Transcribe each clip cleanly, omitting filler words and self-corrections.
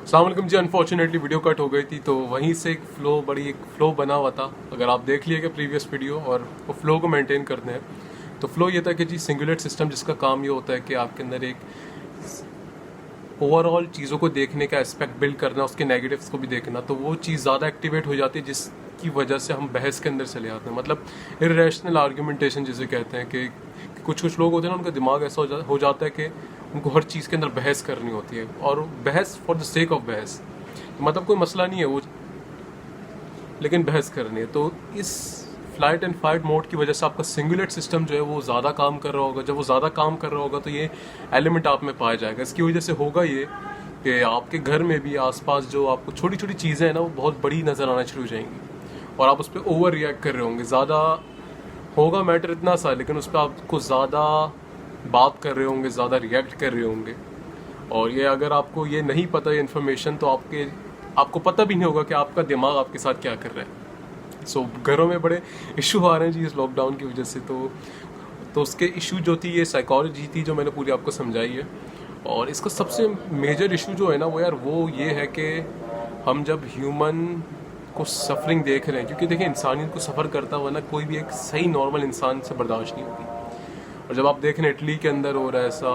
अस्सलाम वालेकुम जी। Unfortunately video cut हो गई थी, तो वहीं से एक फ्लो बना हुआ था। अगर आप देख लिएगा प्रीवियस वीडियो और वो फ्लो को मेंटेन करते हैं, तो फ्लो ये था कि जी सिंगुलेट सिस्टम, जिसका काम ये होता है कि आपके अंदर एक ओवरऑल चीज़ों को देखने का एस्पेक्ट बिल्ड करना, उसके नेगेटिव्स को भी देखना, तो वो चीज़ ज़्यादा एक्टिवेट हो जाती है, जिसकी वजह से हम बहस के अंदर चले आते हैं। मतलब इर्रेशनल आर्ग्यूमेंटेशन जिसे कहते हैं कि कुछ लोग होते हैं ना, उनका दिमाग ऐसा हो जाता है कि उनको हर चीज़ के अंदर बहस करनी होती है, और बहस फॉर द सेक ऑफ बहस, मतलब कोई मसला नहीं है वो, लेकिन बहस करनी है। तो इस फ्लाइट एंड फाइट मोड की वजह से आपका सिंगुलेट सिस्टम जो है वो ज़्यादा काम कर रहा होगा। जब वो ज़्यादा काम कर रहा होगा तो ये एलिमेंट आप में पाया जाएगा। इसकी वजह से होगा ये कि आपके घर में भी आसपास जो आपको छोटी छोटी चीज़ें हैं ना, वो बहुत बड़ी नज़र आना शुरू हो जाएंगी, और आप उस पर ओवर रिएक्ट कर रहे होंगे। ज़्यादा होगा मैटर इतना सा, लेकिन उस पर आपको ज़्यादा बात कर रहे होंगे, ज़्यादा रिएक्ट कर रहे होंगे। और ये अगर आपको ये नहीं पता ये इन्फॉर्मेशन, तो आपको पता भी नहीं होगा कि आपका दिमाग आपके साथ क्या कर रहा है। घरों में बड़े इशू आ रहे हैं जी इस लॉकडाउन की वजह से। तो उसके इशू जो थी, ये साइकोलॉजी थी जो मैंने पूरी आपको समझाई है। और इसका सबसे मेजर इशू जो है ना, वो ये है कि हम जब ह्यूमन को सफरिंग देख रहे हैं, क्योंकि देखिए इंसानियत को सफ़र करता हुआ ना कोई भी एक सही नॉर्मल इंसान से बर्दाश्त नहीं होगी। और जब आप देख रहे हैं इटली के अंदर हो रहा है ऐसा,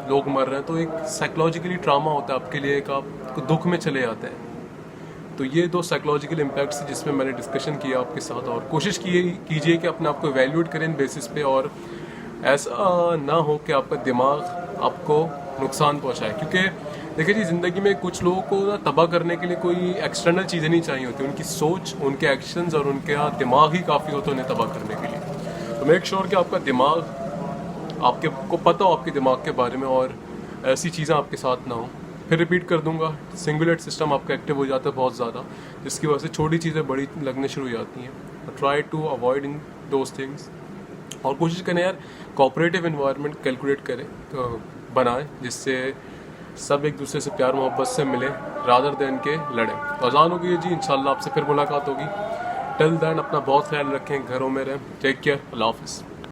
लोग मर रहे हैं, तो एक साइकोलॉजिकली ट्रामा होता है आपके लिए, एक आप दुख में चले जाते हैं। तो ये दो साइकोलॉजिकल इम्पैक्ट्स जिसमें मैंने डिस्कशन किया आपके साथ, और कोशिश कीजिए कि अपने आप को एवेल्यूएट करें इन बेसिस पे, और ऐसा ना हो कि आपका दिमाग आपको नुकसान पहुंचाए। क्योंकि देखिए जी, ज़िंदगी में कुछ लोगों को ना तबाह करने के लिए कोई एक्सटर्नल चीज़ें नहीं चाहिए होती, उनकी सोच, उनके एक्शंस और उनके दिमाग ही काफ़ी होते हैं उन्हें तबाह करने के लिए। तो मेक श्योर कि आपका दिमाग, आपके को पता हो आपके दिमाग के बारे में, और ऐसी चीज़ें आपके साथ ना हो। फिर रिपीट कर दूंगा, सिंगुलेट सिस्टम आपका एक्टिव हो जाता है बहुत ज़्यादा, जिसकी वजह से छोटी चीज़ें बड़ी लगने शुरू हो जाती हैं। Try to avoid in those things, और कोशिश करें यार कोऑपरेटिव एनवायरनमेंट कैलकुलेट करें, तो बनाएं, जिससे सब एक दूसरे से प्यार मोहब्बत से मिले, रादर देन के लड़ें। तो अजान हो गई जी, इंशाल्लाह आपसे फिर मुलाकात होगी। टिल देन अपना बहुत ख्याल रखें, घरों में रहें। टेक केयर, अल्लाह हाफिज़।